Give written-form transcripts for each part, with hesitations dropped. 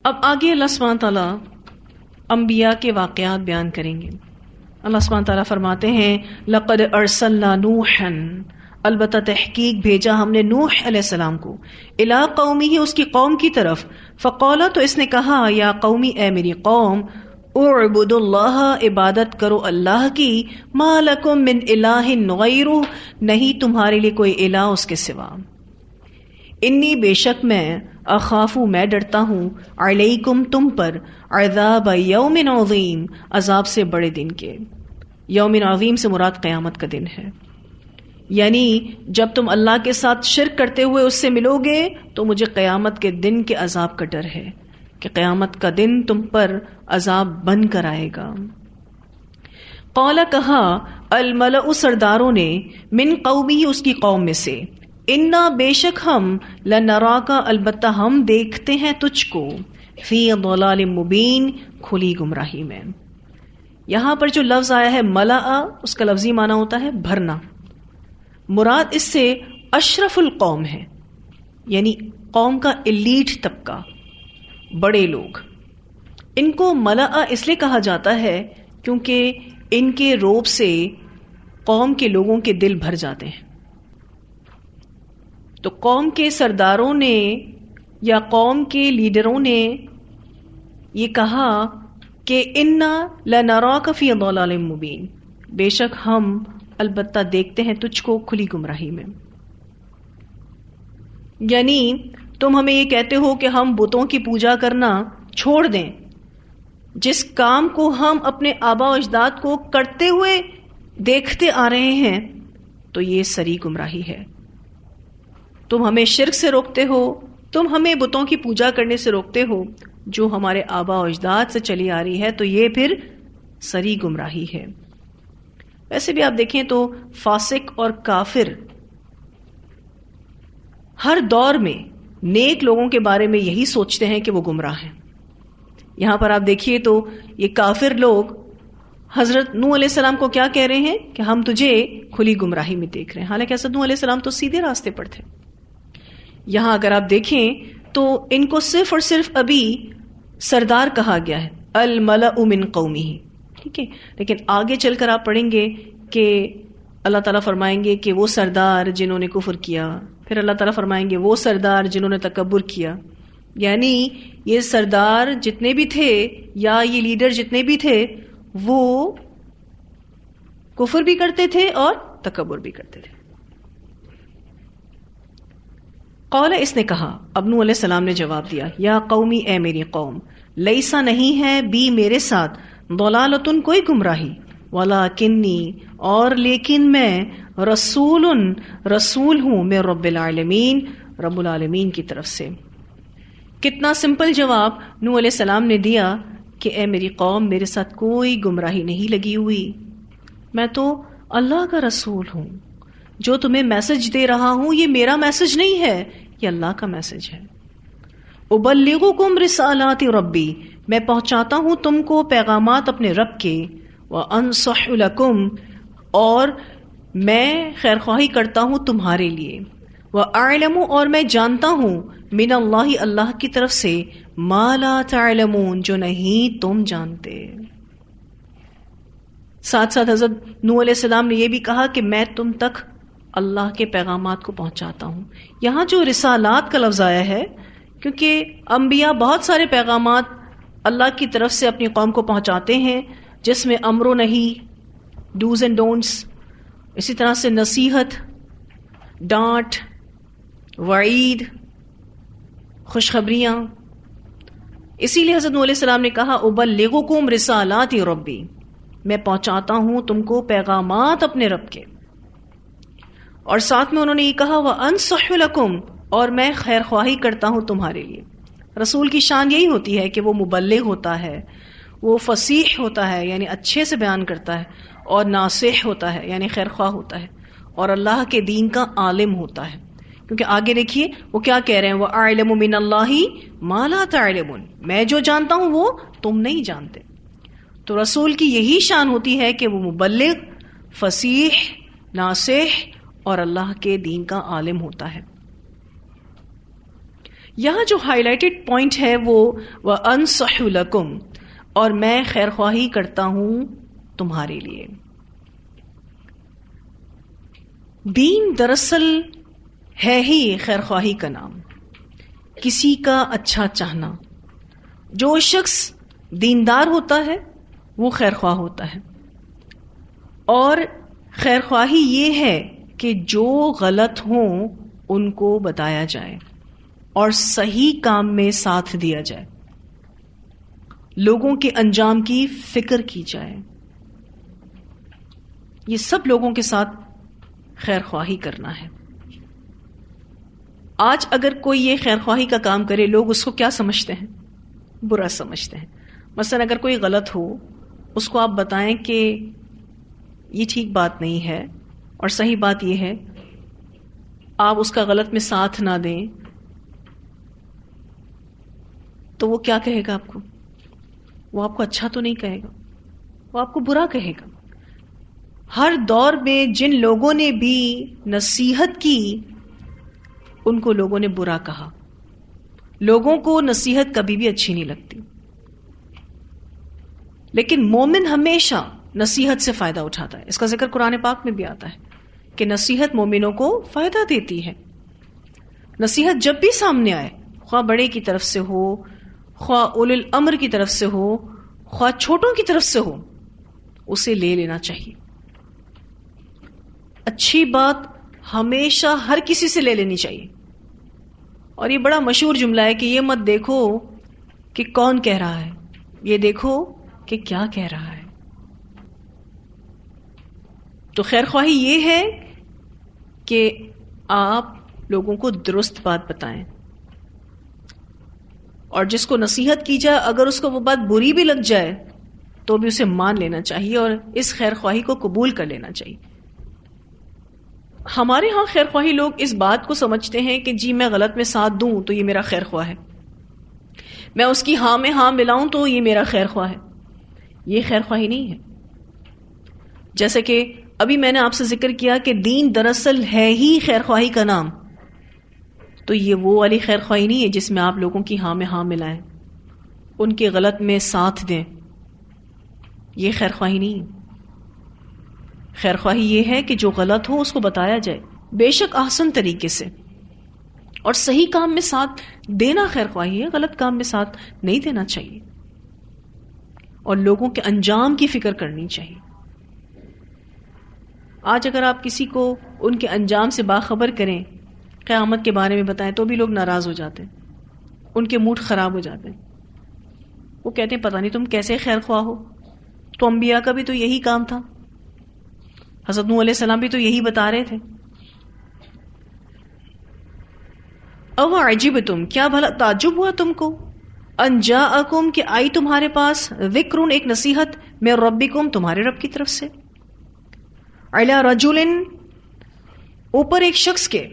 اب آگے اللہ سبحانہ تعالیٰ انبیاء کے واقعات بیان کریں گے. اللہ سبحانہ تعالیٰ فرماتے ہیں لقد ارسلنا نوحا، البتہ تحقیق بھیجا ہم نے نوح علیہ السلام کو، الی قومہ، اس کی قوم کی طرف، فقالا، تو اس نے کہا، یا قومی، اے میری قوم، اعبدوا اللہ، عبادت کرو اللہ کی، ما لکم من الہ غیرہ، نہیں تمہارے لیے کوئی الہ اس کے سوا، انی، بے شک میں، اخافو، میں ڈرتا ہوں، علیکم، تم پر، عذاب یوم عظیم، عذاب سے بڑے دن کے. یوم عظیم سے مراد قیامت کا دن ہے، یعنی جب تم اللہ کے ساتھ شرک کرتے ہوئے اس سے ملو گے تو مجھے قیامت کے دن کے عذاب کا ڈر ہے کہ قیامت کا دن تم پر عذاب بن کر آئے گا. قال، کہا، الملأ، سرداروں نے، من قومی، اس کی قوم میں سے، انا، بے شک ہم، لنراک، البتہ ہم دیکھتے ہیں تجھ کو، فی ضلال مبین، کھلی گمراہی میں. یہاں پر جو لفظ آیا ہے ملأ، اس کا لفظی معنی ہوتا ہے بھرنا. مراد اس سے اشرف القوم ہے، یعنی قوم کا ایلیٹ طبقہ، بڑے لوگ. ان کو ملأ اس لیے کہا جاتا ہے کیونکہ ان کے روب سے قوم کے لوگوں کے دل بھر جاتے ہیں. تو قوم کے سرداروں نے یا قوم کے لیڈروں نے یہ کہا کہ انا لنراک فی ضلال مبین، بے شک ہم البتہ دیکھتے ہیں تجھ کو کھلی گمراہی میں. یعنی تم ہمیں یہ کہتے ہو کہ ہم بتوں کی پوجا کرنا چھوڑ دیں، جس کام کو ہم اپنے آبا و اجداد کو کرتے ہوئے دیکھتے آ رہے ہیں، تو یہ سری گمراہی ہے. تم ہمیں شرک سے روکتے ہو، تم ہمیں بتوں کی پوجا کرنے سے روکتے ہو جو ہمارے آبا و اجداد سے چلی آ رہی ہے، تو یہ پھر سری گمراہی ہے. ویسے بھی آپ دیکھیں تو فاسق اور کافر ہر دور میں نیک لوگوں کے بارے میں یہی سوچتے ہیں کہ وہ گمراہ ہیں. یہاں پر آپ دیکھیے تو یہ کافر لوگ حضرت نوح علیہ السلام کو کیا کہہ رہے ہیں کہ ہم تجھے کھلی گمراہی میں دیکھ رہے ہیں، حالانکہ حضرت نوح علیہ السلام تو سیدھے راستے پر تھے. یہاں اگر آپ دیکھیں تو ان کو صرف اور صرف ابھی سردار کہا گیا ہے، الملأ من قومہ، ٹھیک ہے. لیکن آگے چل کر آپ پڑھیں گے کہ اللہ تعالیٰ فرمائیں گے کہ وہ سردار جنہوں نے کفر کیا، پھر اللہ تعالیٰ فرمائیں گے وہ سردار جنہوں نے تکبر کیا. یعنی یہ سردار جتنے بھی تھے یا یہ لیڈر جتنے بھی تھے وہ کفر بھی کرتے تھے اور تکبر بھی کرتے تھے. قال، اس نے کہا، اب نوح علیہ السلام نے جواب دیا، یا قومی، اے میری قوم، لیسا، نہیں ہے، بی، میرے ساتھ، ضلالتن، کوئی گمراہی، ولکنی، اور لیکن میں، رسول ہوں، میں رب العالمین، رب العالمین کی طرف سے. کتنا سمپل جواب نوح علیہ السلام نے دیا کہ اے میری قوم، میرے ساتھ کوئی گمراہی نہیں لگی ہوئی، میں تو اللہ کا رسول ہوں، جو تمہیں میسج دے رہا ہوں یہ میرا میسج نہیں ہے، یہ اللہ کا میسج ہے. ابلغکم رسالات ربی، میں پہنچاتا ہوں تم کو پیغامات اپنے رب کے، وانصح لکم، اور میں خیر خواہی کرتا ہوں تمہارے لیے، واعلم، اور میں جانتا ہوں، من اللہ، اللہ کی طرف سے، ما لا تعلمون، جو نہیں تم جانتے. ساتھ ساتھ حضرت نوح علیہ السلام نے یہ بھی کہا کہ میں تم تک اللہ کے پیغامات کو پہنچاتا ہوں. یہاں جو رسالات کا لفظ آیا ہے کیونکہ انبیاء بہت سارے پیغامات اللہ کی طرف سے اپنی قوم کو پہنچاتے ہیں، جس میں امر و نہی، ڈوز اینڈ ڈونٹس، اسی طرح سے نصیحت، ڈانٹ، وعید، خوشخبریاں. اسی لیے حضرت نوح علیہ السلام نے کہا ابلغکم رسالات ربی، میں پہنچاتا ہوں تم کو پیغامات اپنے رب کے. اور ساتھ میں انہوں نے یہ کہا وانصح لکم، اور میں خیر خواہی کرتا ہوں تمہارے لیے. رسول کی شان یہی ہوتی ہے کہ وہ مبلغ ہوتا ہے، وہ فصیح ہوتا ہے یعنی اچھے سے بیان کرتا ہے، اور ناصح ہوتا ہے یعنی خیر خواہ ہوتا ہے، اور اللہ کے دین کا عالم ہوتا ہے. کیونکہ آگے دیکھیے وہ کیا کہہ رہے ہیں، وَأَعْلَمُ مِنَ اللَّهِ مَا لَا تَعْلَمُونَ، میں جو جانتا ہوں وہ تم نہیں جانتے. تو رسول کی یہی شان ہوتی ہے کہ وہ مبلغ، فصیح، ناصح اور اللہ کے دین کا عالم ہوتا ہے. یہاں جو ہائی لائٹڈ پوائنٹ ہے وہ وَأَنصَحُ لَكُمْ، اور میں خیر خواہی کرتا ہوں تمہارے لیے. دین دراصل ہے ہی خیر خواہی کا نام، کسی کا اچھا چاہنا. جو شخص دیندار ہوتا ہے وہ خیر خواہ ہوتا ہے، اور خیر خواہی یہ ہے کہ جو غلط ہوں ان کو بتایا جائے اور صحیح کام میں ساتھ دیا جائے، لوگوں کے انجام کی فکر کی جائے. یہ سب لوگوں کے ساتھ خیر خواہی کرنا ہے. آج اگر کوئی یہ خیر خواہی کا کام کرے، لوگ اس کو کیا سمجھتے ہیں؟ برا سمجھتے ہیں. مثلا اگر کوئی غلط ہو، اس کو آپ بتائیں کہ یہ ٹھیک بات نہیں ہے اور صحیح بات یہ ہے، آپ اس کا غلط میں ساتھ نہ دیں، تو وہ کیا کہے گا آپ کو؟ وہ آپ کو اچھا تو نہیں کہے گا، وہ آپ کو برا کہے گا. ہر دور میں جن لوگوں نے بھی نصیحت کی ان کو لوگوں نے برا کہا. لوگوں کو نصیحت کبھی بھی اچھی نہیں لگتی، لیکن مومن ہمیشہ نصیحت سے فائدہ اٹھاتا ہے. اس کا ذکر قرآن پاک میں بھی آتا ہے کہ نصیحت مومنوں کو فائدہ دیتی ہے. نصیحت جب بھی سامنے آئے، خواہ بڑے کی طرف سے ہو، خواہ اولو الامر کی طرف سے ہو، خواہ چھوٹوں کی طرف سے ہو، اسے لے لینا چاہیے. اچھی بات ہمیشہ ہر کسی سے لے لینی چاہیے. اور یہ بڑا مشہور جملہ ہے کہ یہ مت دیکھو کہ کون کہہ رہا ہے، یہ دیکھو کہ کیا کہہ رہا ہے. تو خیر خواہی یہ ہے کہ آپ لوگوں کو درست بات بتائیں، اور جس کو نصیحت کی جائے اگر اس کو وہ بات بری بھی لگ جائے تو بھی اسے مان لینا چاہیے اور اس خیر خواہی کو قبول کر لینا چاہیے. ہمارے ہاں خیر خواہی لوگ اس بات کو سمجھتے ہیں کہ جی میں غلط میں ساتھ دوں تو یہ میرا خیر خواہ ہے، میں اس کی ہاں میں ہاں ملاؤں تو یہ میرا خیر خواہ ہے. یہ خیر خواہی نہیں ہے. جیسے کہ ابھی میں نے آپ سے ذکر کیا کہ دین دراصل ہے ہی خیر خواہی کا نام، تو یہ وہ والی خیر خواہی نہیں ہے جس میں آپ لوگوں کی ہاں میں ہاں ملائیں، ان کے غلط میں ساتھ دیں. یہ خیر خواہی نہیں ہے. خیر خواہی یہ ہے کہ جو غلط ہو اس کو بتایا جائے، بے شک احسن طریقے سے، اور صحیح کام میں ساتھ دینا خیر خواہی ہے. غلط کام میں ساتھ نہیں دینا چاہیے، اور لوگوں کے انجام کی فکر کرنی چاہیے. آج اگر آپ کسی کو ان کے انجام سے باخبر کریں، قیامت کے بارے میں بتائیں، تو بھی لوگ ناراض ہو جاتے ہیں، ان کے موڈ خراب ہو جاتے ہیں. وہ کہتے ہیں پتہ نہیں تم کیسے خیر خواہ ہو، تو انبیاء کا بھی تو یہی کام تھا، حضرت نوح علیہ السلام بھی تو یہی بتا رہے تھے. او عجبتم، کیا بھلا تعجب ہوا تم کو، ان جاءکم، کہ آئی تمہارے پاس، ذکر، ایک نصیحت، من ربکم، تمہارے رب کی طرف سے، علی رجل، اوپر ایک شخص کے،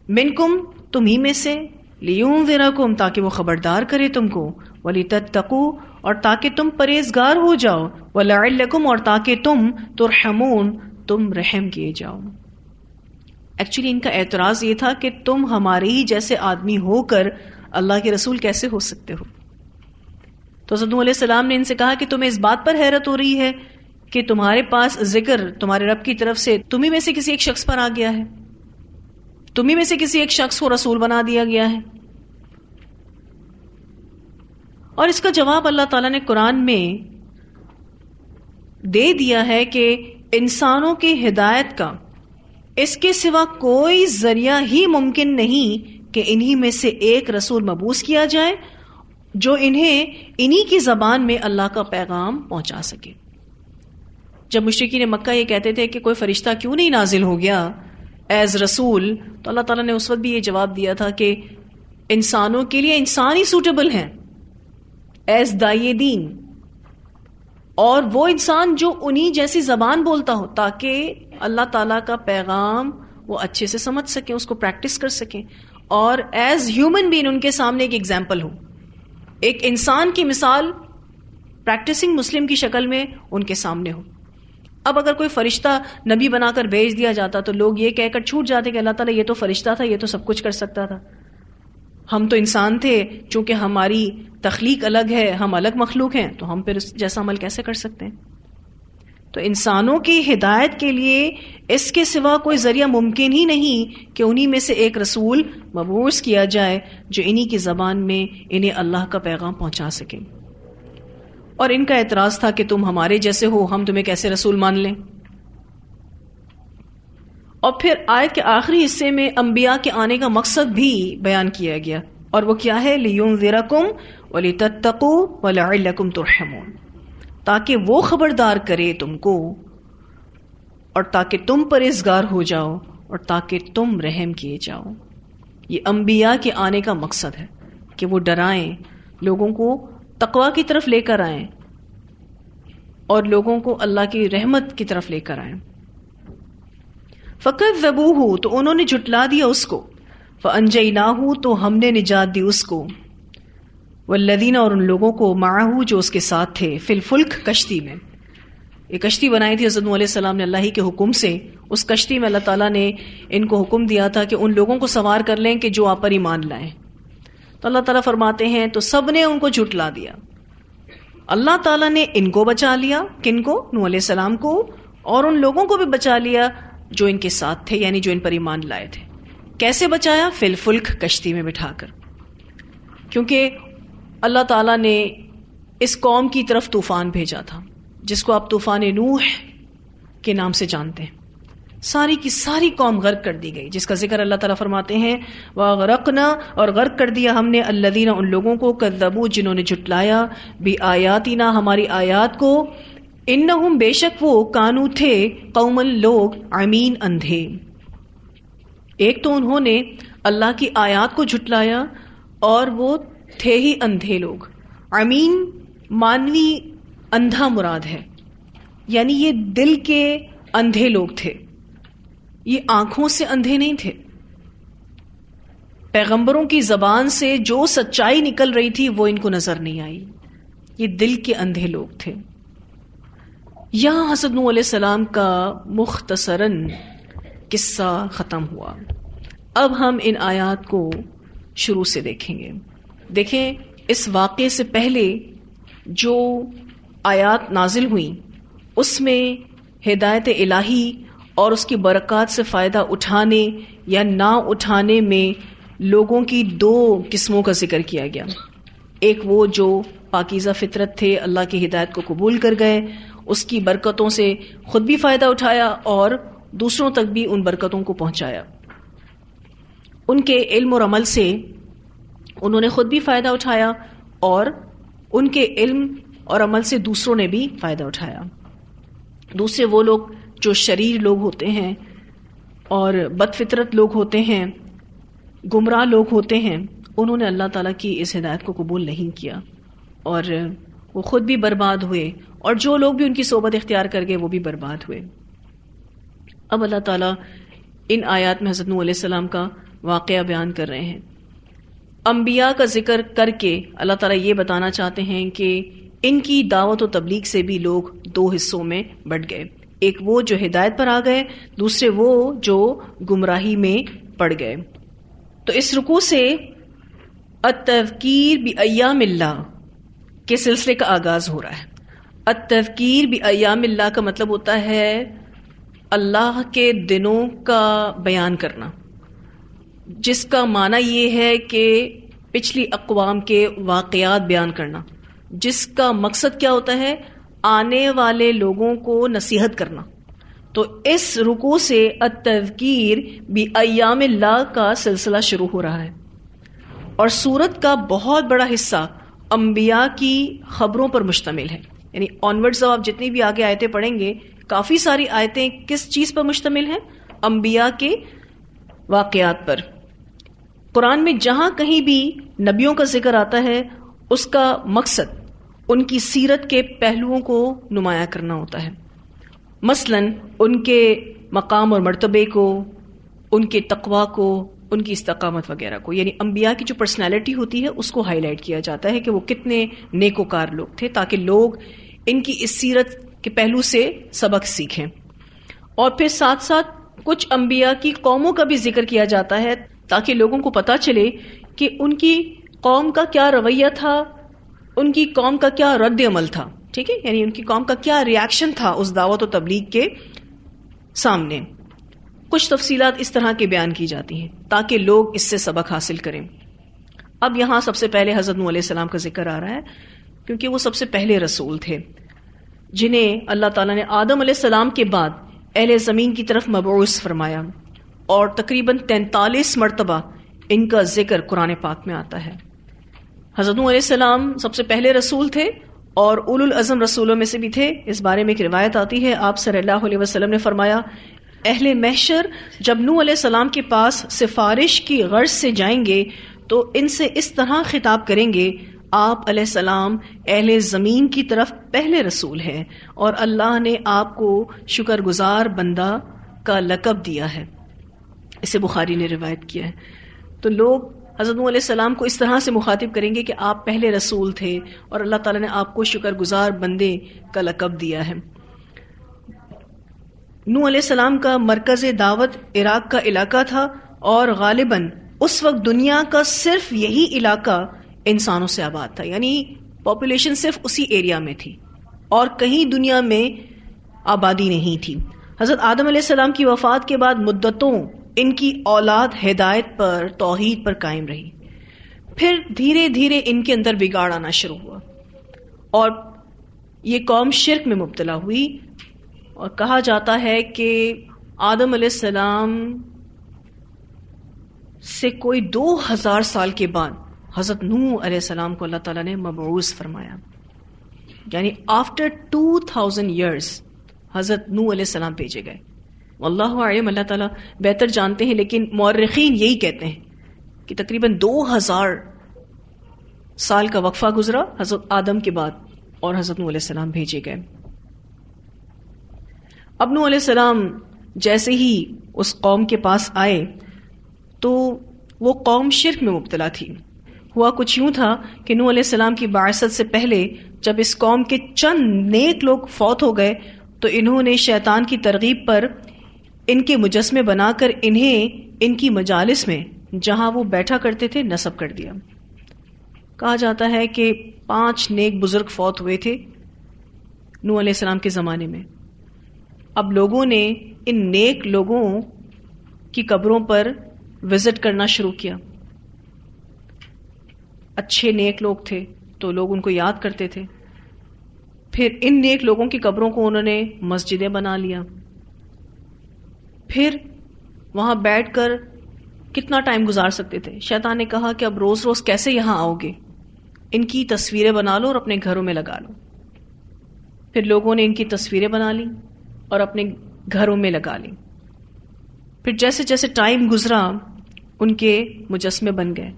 منکم، تمہیں میں سے، لینذرکم، تاکہ وہ خبردار کرے تم کو، ولتتقوا، اور تاکہ تم پرہیزگار ہو جاؤ، ولعلکم، اور تاکہ تم ترحمون، تم رحم کیے جاؤ. ایکچولی ان کا اعتراض یہ تھا کہ تم ہمارے ہی جیسے آدمی ہو کر اللہ کے رسول کیسے ہو سکتے ہو. تو حضرت نوح علیہ السلام نے ان سے کہا کہ تمہیں اس بات پر حیرت ہو رہی ہے کہ تمہارے پاس ذکر تمہارے رب کی طرف سے تمہیں میں سے کسی ایک شخص پر آ گیا ہے، تمہیں میں سے کسی ایک شخص کو رسول بنا دیا گیا ہے. اور اس کا جواب اللہ تعالیٰ نے قرآن میں دے دیا ہے کہ انسانوں کی ہدایت کا اس کے سوا کوئی ذریعہ ہی ممکن نہیں کہ انہی میں سے ایک رسول مبعوث کیا جائے جو انہیں انہی کی زبان میں اللہ کا پیغام پہنچا سکے. جب مشرکین مکہ یہ کہتے تھے کہ کوئی فرشتہ کیوں نہیں نازل ہو گیا ایز رسول، تو اللہ تعالیٰ نے اس وقت بھی یہ جواب دیا تھا کہ انسانوں کے لیے انسان ہی سوٹیبل ہیں ایز دائی دین، اور وہ انسان جو انہی جیسی زبان بولتا ہو تاکہ اللہ تعالیٰ کا پیغام وہ اچھے سے سمجھ سکیں، اس کو پریکٹس کر سکیں، اور ایز ہیومن بینگ ان کے سامنے ایک ایگزامپل ہو، ایک انسان کی مثال پریکٹسنگ مسلم کی شکل میں ان کے سامنے ہو. اب اگر کوئی فرشتہ نبی بنا کر بھیج دیا جاتا تو لوگ یہ کہہ کر چھوٹ جاتے کہ اللہ تعالیٰ یہ تو فرشتہ تھا، یہ تو سب کچھ کر سکتا تھا. ہم تو انسان تھے، چونکہ ہماری تخلیق الگ ہے، ہم الگ مخلوق ہیں، تو ہم پھر اس جیسا عمل کیسے کر سکتے ہیں؟ تو انسانوں کی ہدایت کے لیے اس کے سوا کوئی ذریعہ ممکن ہی نہیں کہ انہی میں سے ایک رسول مبعوث کیا جائے جو انہی کی زبان میں انہیں اللہ کا پیغام پہنچا سکے۔ اور ان کا اعتراض تھا کہ تم ہمارے جیسے ہو، ہم تمہیں کیسے رسول مان لیں؟ اور پھر آیت کے آخری حصے میں انبیاء کے آنے کا مقصد بھی بیان کیا گیا، اور وہ کیا ہے؟ لِيُنذِرَكُمْ وَلِتَتَّقُوا وَلَعَلَّكُمْ تُرْحَمُونَ، تاکہ وہ خبردار کرے تم کو، اور تاکہ تم پرہیزگار ہو جاؤ، اور تاکہ تم رحم کیے جاؤ۔ یہ انبیاء کے آنے کا مقصد ہے کہ وہ ڈرائیں، لوگوں کو تقوی کی طرف لے کر آئیں، اور لوگوں کو اللہ کی رحمت کی طرف لے کر آئیں۔ فَكَذَّبُوهُ، تو انہوں نے جھٹلا دیا اس کو، فَأَنجَيْنَاهُ، تو ہم نے نجات دی اس کو، وَالَّذِينَ، اور ان لوگوں کو، مَعَهُ، جو اس کے ساتھ تھے، فِي الْفُلْكِ، کشتی میں۔ یہ کشتی بنائی تھی حضرت نوح علیہ السلام نے اللہ ہی کے حکم سے۔ اس کشتی میں اللہ تعالیٰ نے ان کو حکم دیا تھا کہ ان لوگوں کو سوار کر لیں کہ جو آپ پر ایمان لائیں۔ تو اللہ تعالیٰ فرماتے ہیں تو سب نے ان کو جھٹلا دیا۔ اللہ تعالیٰ نے ان کو بچا لیا، کن کو؟ نوح علیہ السلام کو، اور ان لوگوں کو بھی بچا لیا جو ان کے ساتھ تھے، یعنی جو ان پر ایمان لائے تھے۔ کیسے بچایا؟ فی الفلک، کشتی میں بٹھا کر، کیونکہ اللہ تعالیٰ نے اس قوم کی طرف طوفان بھیجا تھا، جس کو آپ طوفان نوح کے نام سے جانتے ہیں۔ ساری کی ساری قوم غرق کر دی گئی، جس کا ذکر اللہ تعالیٰ فرماتے ہیں وَغَرَقْنَا، اور غرق کر دیا ہم نے الذین، ان لوگوں کو، کذبوا، جنہوں نے جھٹلایا، بِآیاتنا، ہماری آیات کو، انہم، بے شک وہ، کانو، تھے، قومن، لوگ، عمین، اندھے۔ ایک تو انہوں نے اللہ کی آیات کو جھٹلایا، اور وہ تھے ہی اندھے لوگ۔ عمین مانوی اندھا مراد ہے، یعنی یہ دل کے اندھے لوگ تھے، یہ آنکھوں سے اندھے نہیں تھے۔ پیغمبروں کی زبان سے جو سچائی نکل رہی تھی وہ ان کو نظر نہیں آئی، یہ دل کے اندھے لوگ تھے۔ یہاں حضرت نوح علیہ السلام کا مختصراً قصہ ختم ہوا۔ اب ہم ان آیات کو شروع سے دیکھیں گے۔ دیکھیں، اس واقعے سے پہلے جو آیات نازل ہوئیں اس میں ہدایت الہی اور اس کی برکات سے فائدہ اٹھانے یا نہ اٹھانے میں لوگوں کی دو قسموں کا ذکر کیا گیا۔ ایک وہ جو پاکیزہ فطرت تھے، اللہ کی ہدایت کو قبول کر گئے، اس کی برکتوں سے خود بھی فائدہ اٹھایا اور دوسروں تک بھی ان برکتوں کو پہنچایا۔ ان کے علم اور عمل سے انہوں نے خود بھی فائدہ اٹھایا، اور ان کے علم اور عمل سے دوسروں نے بھی فائدہ اٹھایا۔ دوسرے وہ لوگ جو شریر لوگ ہوتے ہیں اور بد فطرت لوگ ہوتے ہیں، گمراہ لوگ ہوتے ہیں، انہوں نے اللہ تعالیٰ کی اس ہدایت کو قبول نہیں کیا، اور وہ خود بھی برباد ہوئے، اور جو لوگ بھی ان کی صحبت اختیار کر گئے وہ بھی برباد ہوئے۔ اب اللہ تعالیٰ ان آیات میں حضرت نوح علیہ السلام کا واقعہ بیان کر رہے ہیں۔ انبیاء کا ذکر کر کے اللہ تعالیٰ یہ بتانا چاہتے ہیں کہ ان کی دعوت و تبلیغ سے بھی لوگ دو حصوں میں بٹ گئے، ایک وہ جو ہدایت پر آ گئے، دوسرے وہ جو گمراہی میں پڑ گئے۔ تو اس رکوع سے التذکیر بایام اللہ کے سلسلے کا آغاز ہو رہا ہے۔ التذکیر بایام اللہ کا مطلب ہوتا ہے اللہ کے دنوں کا بیان کرنا، جس کا معنی یہ ہے کہ پچھلی اقوام کے واقعات بیان کرنا، جس کا مقصد کیا ہوتا ہے؟ آنے والے لوگوں کو نصیحت کرنا۔ تو اس رکوع سے التذکیر بایام اللہ کا سلسلہ شروع ہو رہا ہے، اور سورت کا بہت بڑا حصہ انبیاء کی خبروں پر مشتمل ہے۔ یعنی آنورڈز آپ جتنی بھی آگے آیتیں پڑھیں گے، کافی ساری آیتیں کس چیز پر مشتمل ہیں؟ انبیاء کے واقعات پر۔ قرآن میں جہاں کہیں بھی نبیوں کا ذکر آتا ہے، اس کا مقصد ان کی سیرت کے پہلوؤں کو نمایاں کرنا ہوتا ہے، مثلاً ان کے مقام اور مرتبے کو، ان کے تقوی کو، ان کی استقامت وغیرہ کو۔ یعنی انبیاء کی جو پرسنالٹی ہوتی ہے اس کو ہائی لائٹ کیا جاتا ہے کہ وہ کتنے نیکوکار لوگ تھے، تاکہ لوگ ان کی اس سیرت کے پہلو سے سبق سیکھیں۔ اور پھر ساتھ ساتھ کچھ انبیاء کی قوموں کا بھی ذکر کیا جاتا ہے، تاکہ لوگوں کو پتہ چلے کہ ان کی قوم کا کیا رویہ تھا، ان کی قوم کا کیا رد عمل تھا. ٹھیک ہے، یعنی ان کی قوم کا کیا ریاکشن تھا اس دعوت و تبلیغ کے سامنے. کچھ تفصیلات اس طرح کے بیان کی جاتی ہیں تاکہ لوگ اس سے سبق حاصل کریں. اب یہاں سب سے پہلے حضرت نوح علیہ السلام کا ذکر آ رہا ہے، کیونکہ وہ سب سے پہلے رسول تھے جنہیں اللہ تعالیٰ نے آدم علیہ السلام کے بعد اہل زمین کی طرف مبعوث فرمایا، اور تقریباً 43 مرتبہ ان کا ذکر قرآن پاک میں آتا ہے. حضرت نوح علیہ السلام سب سے پہلے رسول تھے اور اولو العزم رسولوں میں سے بھی تھے. اس بارے میں ایک روایت آتی ہے، آپ صلی اللہ علیہ وسلم نے فرمایا، اہل محشر جب نوح علیہ السلام کے پاس سفارش کی غرض سے جائیں گے تو ان سے اس طرح خطاب کریں گے، آپ علیہ السلام اہل زمین کی طرف پہلے رسول ہیں اور اللہ نے آپ کو شکر گزار بندہ کا لقب دیا ہے. اسے بخاری نے روایت کیا ہے. تو لوگ حضرت نوح علیہ السلام کو اس طرح سے مخاطب کریں گے کہ آپ پہلے رسول تھے اور اللہ تعالیٰ نے آپ کو شکر گزار بندے کا لقب دیا ہے. نوح علیہ السلام کا مرکز دعوت عراق کا علاقہ تھا، اور غالباً اس وقت دنیا کا صرف یہی علاقہ انسانوں سے آباد تھا، یعنی پاپولیشن صرف اسی ایریا میں تھی اور کہیں دنیا میں آبادی نہیں تھی. حضرت آدم علیہ السلام کی وفات کے بعد مدتوں ان کی اولاد ہدایت پر، توحید پر قائم رہی. پھر دھیرے دھیرے ان کے اندر بگاڑ آنا شروع ہوا اور یہ قوم شرک میں مبتلا ہوئی، اور کہا جاتا ہے کہ آدم علیہ السلام سے کوئی 2000 سال کے بعد حضرت نوح علیہ السلام کو اللہ تعالیٰ نے مبعوث فرمایا، یعنی آفٹر 2000 years حضرت نوح علیہ السلام بھیجے گئے. واللہ اعلم، اللہ تعالیٰ بہتر جانتے ہیں، لیکن مورخین یہی کہتے ہیں کہ تقریباً 2000 سال کا وقفہ گزرا حضرت آدم کے بعد اور حضرت نوح علیہ السلام بھیجے گئے. اب نوح علیہ السلام جیسے ہی اس قوم کے پاس آئے تو وہ قوم شرک میں مبتلا تھی. ہوا کچھ یوں تھا کہ نوح علیہ السلام کی بعثت سے پہلے جب اس قوم کے چند نیک لوگ فوت ہو گئے تو انہوں نے شیطان کی ترغیب پر ان کے مجسمے بنا کر انہیں ان کی مجالس میں جہاں وہ بیٹھا کرتے تھے نصب کر دیا. کہا جاتا ہے کہ 5 نیک بزرگ فوت ہوئے تھے نوح علیہ السلام کے زمانے میں. اب لوگوں نے ان نیک لوگوں کی قبروں پر وزٹ کرنا شروع کیا. اچھے نیک لوگ تھے تو لوگ ان کو یاد کرتے تھے. پھر ان نیک لوگوں کی قبروں کو انہوں نے مسجدیں بنا لیا. پھر وہاں بیٹھ کر کتنا ٹائم گزار سکتے تھے. شیطان نے کہا کہ اب روز روز کیسے یہاں آؤ گے، ان کی تصویریں بنا لو اور اپنے گھروں میں لگا لو. پھر لوگوں نے ان کی تصویریں بنا لی اور اپنے گھروں میں لگا لی. پھر جیسے جیسے ٹائم گزرا ان کے مجسمے بن گئے،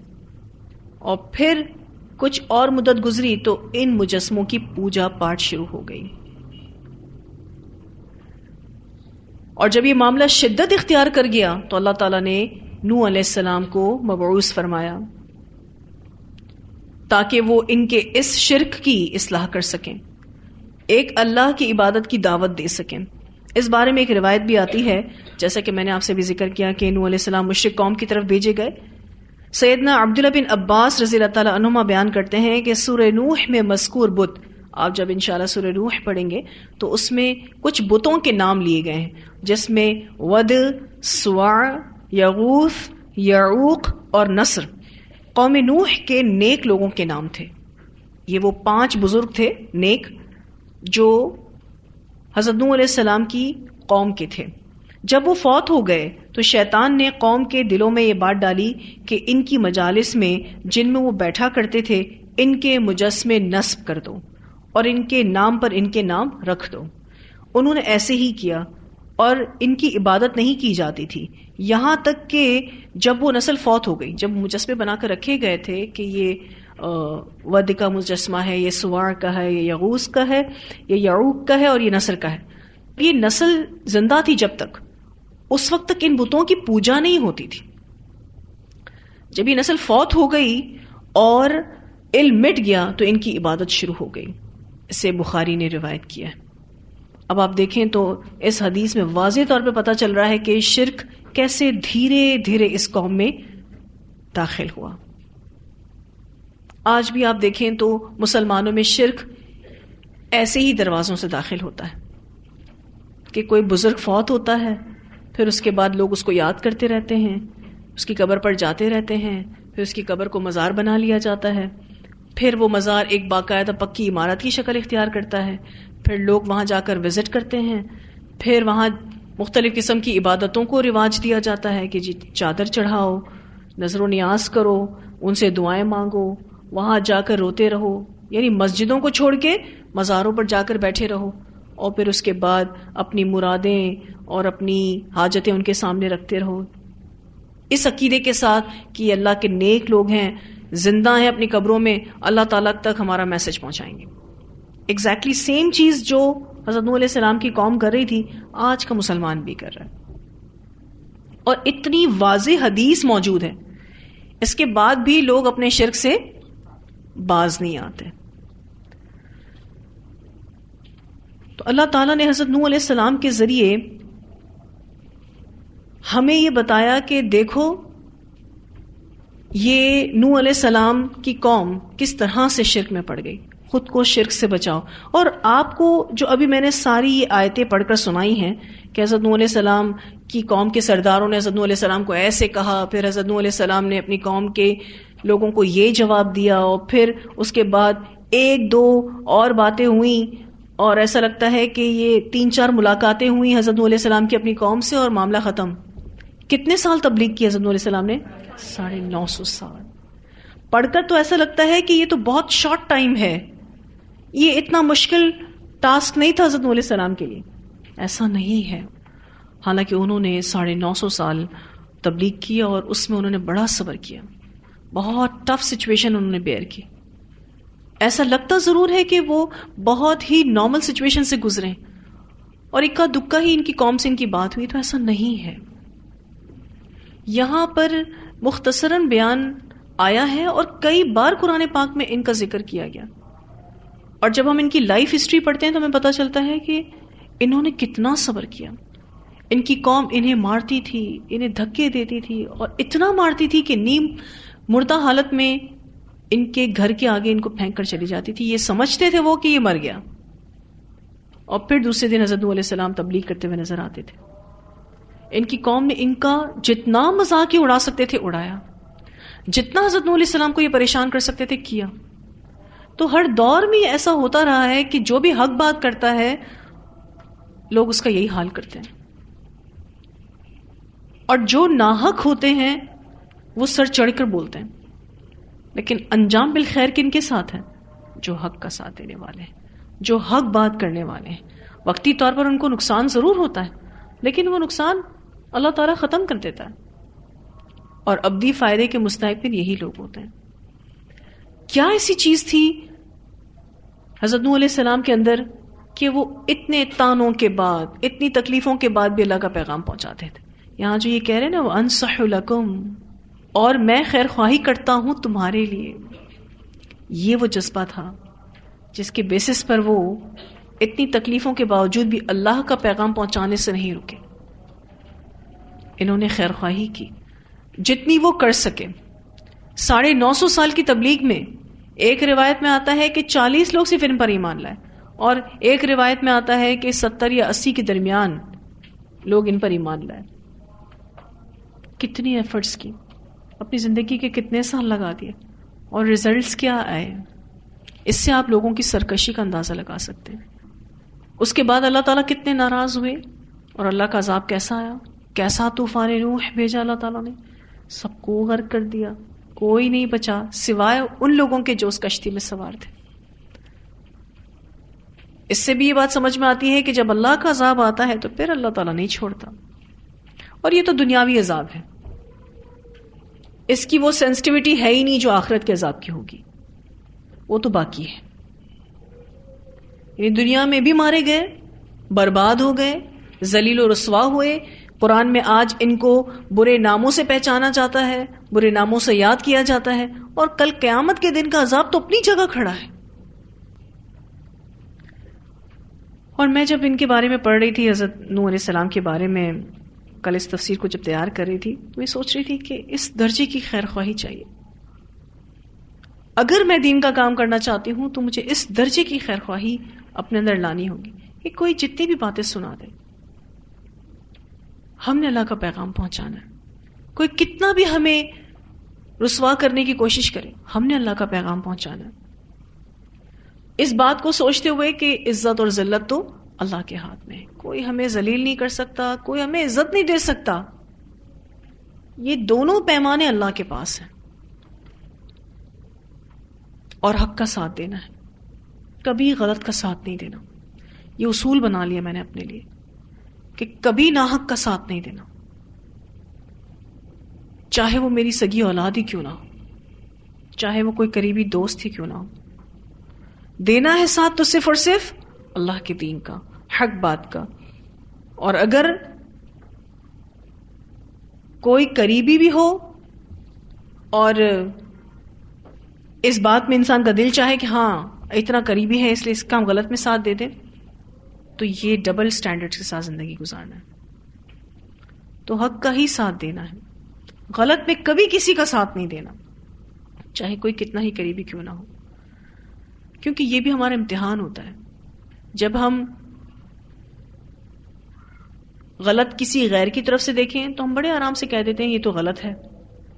اور پھر کچھ اور مدت گزری تو ان مجسموں کی پوجا پاٹ شروع ہو گئی. اور جب یہ معاملہ شدت اختیار کر گیا تو اللہ تعالیٰ نے نوح علیہ السلام کو مبعوث فرمایا تاکہ وہ ان کے اس شرک کی اصلاح کر سکیں، ایک اللہ کی عبادت کی دعوت دے سکیں. اس بارے میں ایک روایت بھی آتی ہے، جیسا کہ میں نے آپ سے بھی ذکر کیا، کہ نوح علیہ السلام مشرک قوم کی طرف بھیجے گئے. سیدنا عبداللہ بن عباس رضی اللہ تعالیٰ عنہما بیان کرتے ہیں کہ سورہ نوح میں مذکور بت، آپ جب انشاءاللہ سورہ نوح پڑھیں گے تو اس میں کچھ بتوں کے نام لیے گئے ہیں، جس میں ود، سواع، یغوث، یعوق اور نصر قوم نوح کے نیک لوگوں کے نام تھے. یہ وہ 5 بزرگ تھے نیک جو حضرت نوح علیہ السلام کی قوم کے تھے. جب وہ فوت ہو گئے تو شیطان نے قوم کے دلوں میں یہ بات ڈالی کہ ان کی مجالس میں جن میں وہ بیٹھا کرتے تھے ان کے مجسمے نصب کر دو اور ان کے نام پر ان کے نام رکھ دو. انہوں نے ایسے ہی کیا اور ان کی عبادت نہیں کی جاتی تھی، یہاں تک کہ جب وہ نسل فوت ہو گئی، جب مجسمے بنا کر رکھے گئے تھے کہ یہ ود کا مجسمہ ہے، یہ سواع کا ہے، یہ یغوث کا ہے، یہ یعوق کا ہے اور یہ نصر کا ہے. یہ نسل زندہ تھی جب تک، اس وقت تک ان بتوں کی پوجا نہیں ہوتی تھی. جب یہ نسل فوت ہو گئی اور علم مٹ گیا تو ان کی عبادت شروع ہو گئی. اسے بخاری نے روایت کیا ہے. اب آپ دیکھیں تو اس حدیث میں واضح طور پہ پتہ چل رہا ہے کہ شرک کیسے دھیرے دھیرے اس قوم میں داخل ہوا. آج بھی آپ دیکھیں تو مسلمانوں میں شرک ایسے ہی دروازوں سے داخل ہوتا ہے کہ کوئی بزرگ فوت ہوتا ہے، پھر اس کے بعد لوگ اس کو یاد کرتے رہتے ہیں، اس کی قبر پر جاتے رہتے ہیں، پھر اس کی قبر کو مزار بنا لیا جاتا ہے، پھر وہ مزار ایک باقاعدہ پکی عمارت کی شکل اختیار کرتا ہے، پھر لوگ وہاں جا کر وزٹ کرتے ہیں، پھر وہاں مختلف قسم کی عبادتوں کو رواج دیا جاتا ہے کہ جی چادر چڑھاؤ، نظر و نیاز کرو، ان سے دعائیں مانگو، وہاں جا کر روتے رہو، یعنی مسجدوں کو چھوڑ کے مزاروں پر جا کر بیٹھے رہو، اور پھر اس کے بعد اپنی مرادیں اور اپنی حاجتیں ان کے سامنے رکھتے رہو، اس عقیدے کے ساتھ کہ یہ اللہ کے نیک لوگ ہیں، زندہ ہیں اپنی قبروں میں، اللہ تعالیٰ تک ہمارا میسج پہنچائیں گے۔ ایگزیکٹلی سیم چیز جو حضرت نوح علیہ السلام کی قوم کر رہی تھی، آج کا مسلمان بھی کر رہا ہے، اور اتنی واضح حدیث موجود ہے، اس کے بعد بھی لوگ اپنے شرک سے باز نہیں آتے۔ تو اللہ تعالیٰ نے حضرت نوح علیہ السلام کے ذریعے ہمیں یہ بتایا کہ دیکھو یہ نوح علیہ السلام کی قوم کس طرح سے شرک میں پڑ گئی، خود کو شرک سے بچاؤ۔ اور آپ کو جو ابھی میں نے ساری یہ آیتیں پڑھ کر سنائی ہیں کہ حضرت نوح علیہ السلام کی قوم کے سرداروں نے حضرت نوح علیہ السلام کو ایسے کہا، پھر حضرت نوح علیہ السلام نے اپنی قوم کے لوگوں کو یہ جواب دیا، اور پھر اس کے بعد ایک دو اور باتیں ہوئیں، اور ایسا لگتا ہے کہ یہ 3-4 ملاقاتیں ہوئی حضرت نوح علیہ السلام کی اپنی قوم سے، اور معاملہ ختم۔ کتنے سال تبلیغ کی حضرت نوح علیہ السلام نے؟ 950 سال۔ پڑھ کر تو ایسا لگتا ہے کہ یہ تو بہت شارٹ ٹائم ہے، یہ اتنا مشکل ٹاسک نہیں تھا حضرت نوح علیہ السلام کے لیے۔ ایسا نہیں ہے، حالانکہ انہوں نے 950 سال تبلیغ کی، اور اس میں انہوں نے بڑا صبر کیا، بہت ٹف سچویشن انہوں نے بیئر کی۔ ایسا لگتا ضرور ہے کہ وہ بہت ہی نارمل سچویشن سے گزرے اور اکا دکا ہی ان کی قوم سے ان کی بات ہوئی، تو ایسا نہیں ہے۔ یہاں پر مختصراً بیان آیا ہے، اور کئی بار قرآن پاک میں ان کا ذکر کیا گیا، اور جب ہم ان کی لائف ہسٹری پڑھتے ہیں تو ہمیں پتہ چلتا ہے کہ انہوں نے کتنا صبر کیا۔ ان کی قوم انہیں مارتی تھی، انہیں دھکے دیتی تھی، اور اتنا مارتی تھی کہ نیم مردہ حالت میں ان کے گھر کے آگے ان کو پھینک کر چلی جاتی تھی۔ یہ سمجھتے تھے وہ کہ یہ مر گیا، اور پھر دوسرے دن حضرت نوح علیہ السلام تبلیغ کرتے ہوئے نظر آتے تھے۔ ان کی قوم نے ان کا جتنا مذاق اڑا سکتے تھے اڑایا، جتنا حضرت نوح علیہ السلام کو یہ پریشان کر سکتے تھے کیا۔ تو ہر دور میں ایسا ہوتا رہا ہے کہ جو بھی حق بات کرتا ہے لوگ اس کا یہی حال کرتے ہیں، اور جو ناحق ہوتے ہیں وہ سر چڑھ کر بولتے ہیں، لیکن انجام بالخیر کن کے ساتھ ہے؟ جو حق کا ساتھ دینے والے ہیں، جو حق بات کرنے والے ہیں۔ وقتی طور پر ان کو نقصان ضرور ہوتا ہے، لیکن وہ نقصان اللہ تعالیٰ ختم کر دیتا ہے، اور ابدی فائدے کے مستحق پھر یہی لوگ ہوتے ہیں۔ کیا ایسی چیز تھی حضرت نوح علیہ السلام کے اندر کہ وہ اتنے تانوں کے بعد، اتنی تکلیفوں کے بعد بھی اللہ کا پیغام پہنچاتے تھے؟ یہاں جو یہ کہہ رہے ہیں نا، وَأَنصَحُ لَكُمْ، اور میں خیر خواہی کرتا ہوں تمہارے لیے، یہ وہ جذبہ تھا جس کے بیسس پر وہ اتنی تکلیفوں کے باوجود بھی اللہ کا پیغام پہنچانے سے نہیں رکے۔ انہوں نے خیر خواہی کی جتنی وہ کر سکے۔ 950 سال کی تبلیغ میں ایک روایت میں آتا ہے کہ 40 لوگ صرف ان پر ایمان لائے، اور ایک روایت میں آتا ہے کہ 70 یا 80 کے درمیان لوگ ان پر ایمان لائے۔ کتنی ایفرٹس کی، اپنی زندگی کے کتنے سال لگا دیے، اور ریزلٹس کیا آئے؟ اس سے آپ لوگوں کی سرکشی کا اندازہ لگا سکتے ہیں۔ اس کے بعد اللہ تعالیٰ کتنے ناراض ہوئے، اور اللہ کا عذاب کیسا آیا، کیسا طوفان نوح بھیجا اللہ تعالیٰ نے، سب کو غرق کر دیا، کوئی نہیں بچا سوائے ان لوگوں کے جو اس کشتی میں سوار تھے۔ اس سے بھی یہ بات سمجھ میں آتی ہے کہ جب اللہ کا عذاب آتا ہے تو پھر اللہ تعالیٰ نہیں چھوڑتا، اور یہ تو دنیاوی عذاب ہے، اس کی وہ سینسٹیوٹی ہے ہی نہیں جو آخرت کے عذاب کی ہوگی، وہ تو باقی ہے۔ یہ دنیا میں بھی مارے گئے، برباد ہو گئے، ذلیل و رسوا ہوئے۔ قرآن میں آج ان کو برے ناموں سے پہچانا جاتا ہے، برے ناموں سے یاد کیا جاتا ہے، اور کل قیامت کے دن کا عذاب تو اپنی جگہ کھڑا ہے۔ اور میں جب ان کے بارے میں پڑھ رہی تھی، حضرت نوح علیہ السلام کے بارے میں کل اس تفسیر کو جب تیار کر رہی تھی، میں سوچ رہی تھی کہ اس درجے کی خیر خواہی چاہیے، اگر میں دین کا کام کرنا چاہتی ہوں تو مجھے اس درجے کی خیر خواہی اپنے اندر لانی ہوگی کہ کوئی جتنی بھی باتیں سنا دے، ہم نے اللہ کا پیغام پہنچانا ہے. کوئی کتنا بھی ہمیں رسوا کرنے کی کوشش کرے، ہم نے اللہ کا پیغام پہنچانا ہے. اس بات کو سوچتے ہوئے کہ عزت اور ذلت تو اللہ کے ہاتھ میں ہے، کوئی ہمیں ذلیل نہیں کر سکتا، کوئی ہمیں عزت نہیں دے سکتا. یہ دونوں پیمانے اللہ کے پاس ہیں. اور حق کا ساتھ دینا ہے، کبھی غلط کا ساتھ نہیں دینا. یہ اصول بنا لیا میں نے اپنے لیے کہ کبھی ناحق کا ساتھ نہیں دینا، چاہے وہ میری سگی اولاد ہی کیوں نہ ہو، چاہے وہ کوئی قریبی دوست ہی کیوں نہ ہو. دینا ہے ساتھ تو صرف اور صرف اللہ کے دین کا، حق بات کا. اور اگر کوئی قریبی بھی ہو اور اس بات میں انسان کا دل چاہے کہ ہاں اتنا قریبی ہے اس لیے اس کا ہم غلط میں ساتھ دے دیں، تو یہ ڈبل سٹینڈرڈ کے ساتھ زندگی گزارنا ہے. تو حق کا ہی ساتھ دینا ہے، غلط میں کبھی کسی کا ساتھ نہیں دینا، چاہے کوئی کتنا ہی قریبی کیوں نہ ہو. کیونکہ یہ بھی ہمارا امتحان ہوتا ہے. جب ہم غلط کسی غیر کی طرف سے دیکھیں تو ہم بڑے آرام سے کہہ دیتے ہیں یہ تو غلط ہے،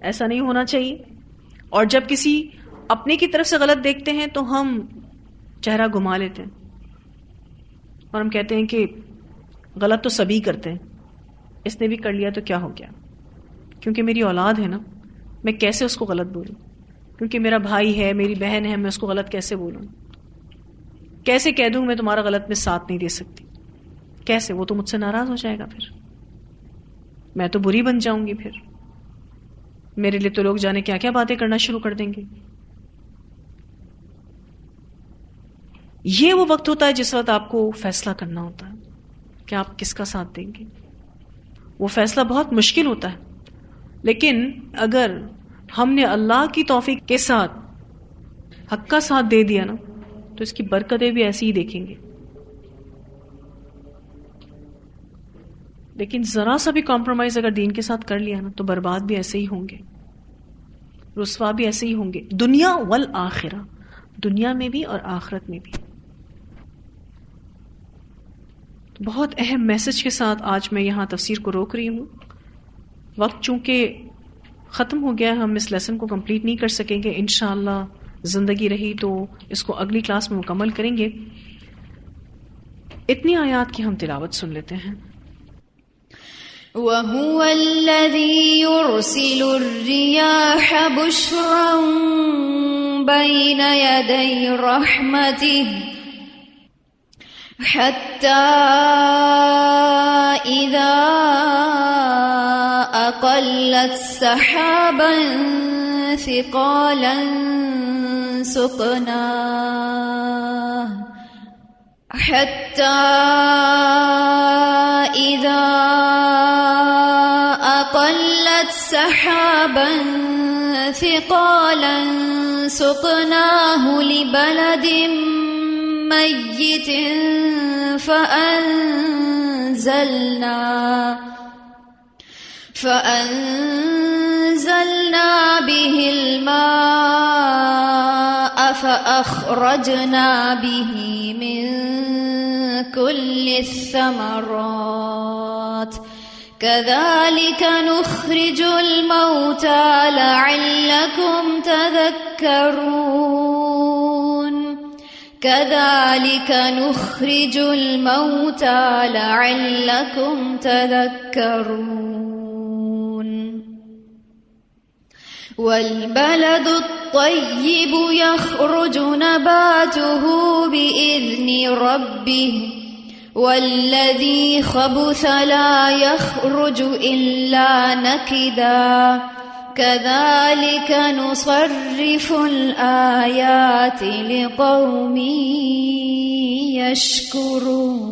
ایسا نہیں ہونا چاہیے. اور جب کسی اپنے کی طرف سے غلط دیکھتے ہیں تو ہم چہرہ گھما لیتے ہیں اور ہم کہتے ہیں کہ غلط تو سبھی کرتے ہیں، اس نے بھی کر لیا تو کیا ہو گیا، کیونکہ میری اولاد ہے نا، میں کیسے اس کو غلط بولوں، کیونکہ میرا بھائی ہے، میری بہن ہے، میں اس کو غلط کیسے بولوں، کیسے کہہ دوں میں تمہارا غلط میں ساتھ نہیں دے سکتی، کیسے؟ وہ تو مجھ سے ناراض ہو جائے گا، پھر میں تو بری بن جاؤں گی، پھر میرے لیے تو لوگ جانے کیا کیا باتیں کرنا شروع کر دیں گے. یہ وہ وقت ہوتا ہے جس وقت آپ کو فیصلہ کرنا ہوتا ہے کہ آپ کس کا ساتھ دیں گے. وہ فیصلہ بہت مشکل ہوتا ہے، لیکن اگر ہم نے اللہ کی توفیق کے ساتھ حق کا ساتھ دے دیا نا تو اس کی برکتیں بھی ایسی ہی دیکھیں گے. لیکن ذرا سا بھی کمپرومائز اگر دین کے ساتھ کر لیا نا تو برباد بھی ایسے ہی ہوں گے، رسوا بھی ایسے ہی ہوں گے، دنیا والآخرہ، دنیا میں بھی اور آخرت میں بھی. بہت اہم میسج کے ساتھ آج میں یہاں تفسیر کو روک رہی ہوں. وقت چونکہ ختم ہو گیا، ہم اس لیسن کو کمپلیٹ نہیں کر سکیں گے. انشاءاللہ زندگی رہی تو اس کو اگلی کلاس میں مکمل کریں گے. اتنی آیات کی ہم تلاوت سن لیتے ہیں. وَهُوَ الَّذِي يُرْسِلُ الرِّيَاحَ بُشْرًا بَيْنَ يَدَيْ رَحْمَتِهِ حَتَّى إِذَا أَقَلَّتْ سَحَابًا ثِقَالًا سُقْنَاهُ حَتَّى إِذَا أَقَلَّتْ سَحَابًا ثِقَالًا سُقْنَاهُ لِبَلَدٍ مَيِّتٍ فأنزلنا به الماء فأخرجنا به من كل الثمرات كذلك نخرج الموتى لعلكم تذكرون كذلك نخرج الموتى لعلكم تذكرون والبلد الطيب يخرج نباته بإذن ربه والذي خبث لا يخرج إلا نكدا كذلك نصرف الآيات لقوم يشكرون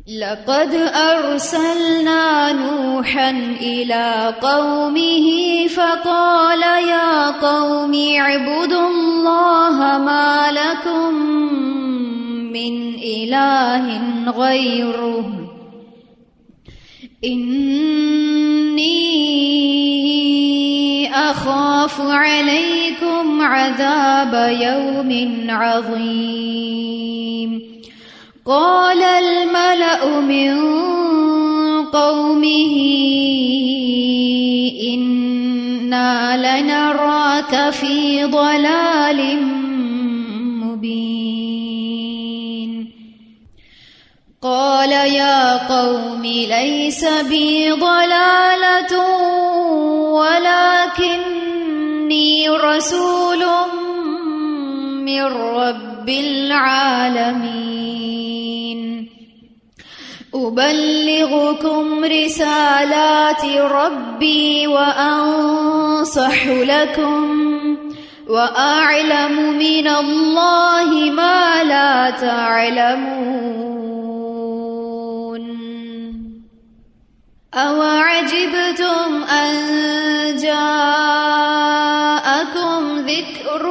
لقد أرسلنا نوحا إلى قومه فقال يا قوم اعبدوا الله ما لكم من إله غيره إني أخاف أخاف عليكم عذاب يوم عظيم قال الملأ من قومه إنا لنراك في ضلال مبين قال يا قوم ليس بي ضلالة ولكني رسول من رب العالمين أبلغكم رسالات ربي وأنصح لكم وأعلم من الله ما لا تعلمون أوعجبتم أن جاءكم ذكر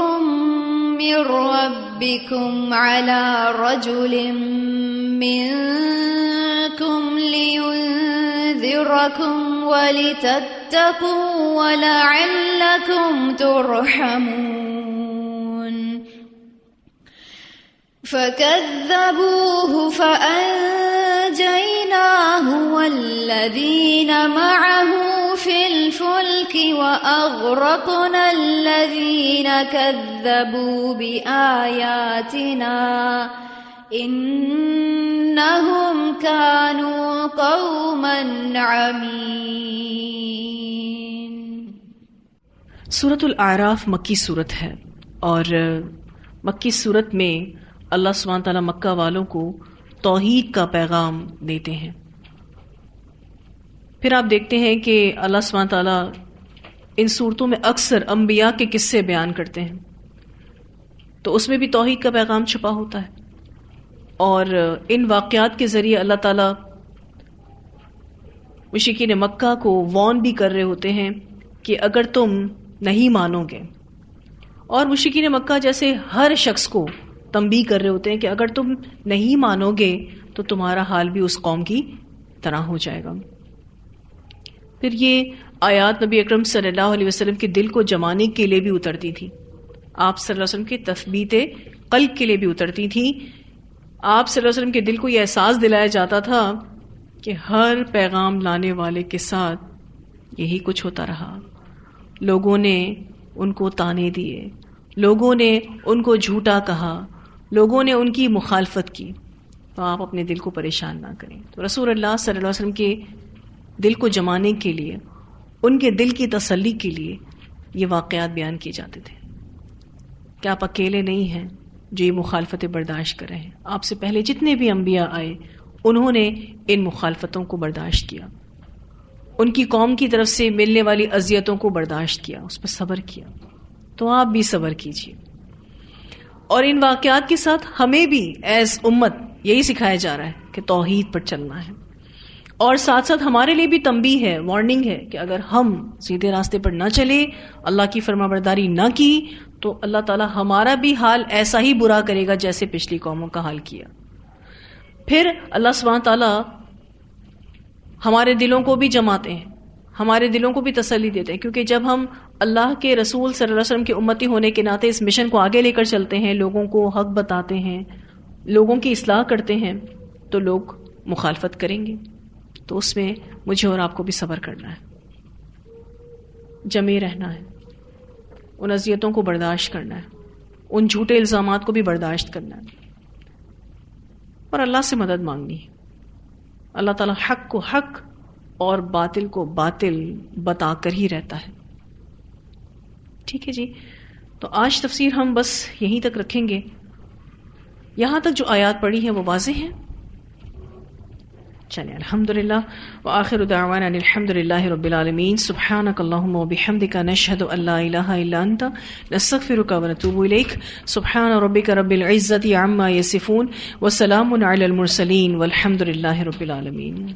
من ربكم على رجل منكم لينذركم ولتتقوا ولعلكم ترحمون فكذبوه فأنجيناه والذين معه في الفلك وأغرقنا الذين كذبوا بآياتنا إنهم كانوا قوما عمين. سورۃ الاعراف مکی صورت ہے، اور مکی صورت میں اللہ سبحانہ تعالیٰ مکہ والوں کو توحید کا پیغام دیتے ہیں. پھر آپ دیکھتے ہیں کہ اللہ سبحانہ تعالیٰ ان صورتوں میں اکثر انبیاء کے قصے بیان کرتے ہیں، تو اس میں بھی توحید کا پیغام چھپا ہوتا ہے. اور ان واقعات کے ذریعے اللہ تعالیٰ مشرکین مکہ کو وارن بھی کر رہے ہوتے ہیں کہ اگر تم نہیں مانو گے، اور مشرکین مکہ جیسے ہر شخص کو تنبیہ کر رہے ہوتے ہیں کہ اگر تم نہیں مانو گے تو تمہارا حال بھی اس قوم کی طرح ہو جائے گا. پھر یہ آیات نبی اکرم صلی اللہ علیہ وسلم کے دل کو جمانے کے لیے بھی اترتی تھی، آپ صلی اللہ علیہ وسلم کے تثبیت قلب کے لیے بھی اترتی تھی. آپ صلی اللہ علیہ وسلم کے دل کو یہ احساس دلایا جاتا تھا کہ ہر پیغام لانے والے کے ساتھ یہی کچھ ہوتا رہا. لوگوں نے ان کو تانے دیے، لوگوں نے ان کو جھوٹا کہا، لوگوں نے ان کی مخالفت کی، تو آپ اپنے دل کو پریشان نہ کریں. تو رسول اللہ صلی اللہ علیہ وسلم کے دل کو جمانے کے لیے، ان کے دل کی تسلی کے لیے یہ واقعات بیان کیے جاتے تھے کہ آپ اکیلے نہیں ہیں جو یہ مخالفتیں برداشت کر رہے ہیں. آپ سے پہلے جتنے بھی انبیاء آئے انہوں نے ان مخالفتوں کو برداشت کیا، ان کی قوم کی طرف سے ملنے والی اذیتوں کو برداشت کیا، اس پر صبر کیا. تو آپ بھی صبر کیجیے. اور ان واقعات کے ساتھ ہمیں بھی ایز امت یہی سکھایا جا رہا ہے کہ توحید پر چلنا ہے، اور ساتھ ساتھ ہمارے لیے بھی تنبیہ ہے، وارننگ ہے کہ اگر ہم سیدھے راستے پر نہ چلے، اللہ کی فرما برداری نہ کی، تو اللہ تعالی ہمارا بھی حال ایسا ہی برا کرے گا جیسے پچھلی قوموں کا حال کیا. پھر اللہ سبحانہ تعالیٰ ہمارے دلوں کو بھی جماتے ہیں، ہمارے دلوں کو بھی تسلی دیتے ہیں، کیونکہ جب ہم اللہ کے رسول صلی اللہ علیہ وسلم کے امتی ہونے کے ناطے اس مشن کو آگے لے کر چلتے ہیں، لوگوں کو حق بتاتے ہیں، لوگوں کی اصلاح کرتے ہیں، تو لوگ مخالفت کریں گے. تو اس میں مجھے اور آپ کو بھی صبر کرنا ہے، جمے رہنا ہے، ان اذیتوں کو برداشت کرنا ہے، ان جھوٹے الزامات کو بھی برداشت کرنا ہے، اور اللہ سے مدد مانگنی ہے. اللہ تعالیٰ حق کو حق اور باطل کو باطل بتا کر ہی رہتا ہے. ٹھیک ہے جی، تو آج تفسیر ہم بس یہیں تک رکھیں گے. یہاں تک جو آیات پڑھی ہیں وہ واضح ہیں. چلیں الحمدللہ وآخر دعوانا الحمدللہ رب العالمین. سبحانک اللہم وبحمدک نشہد ان لا الہ الا انت نستغفرک ونتوب الیک. سبحان ربک رب العزۃ عما یصفون وسلام علی المرسلین والحمدللہ رب العالمین.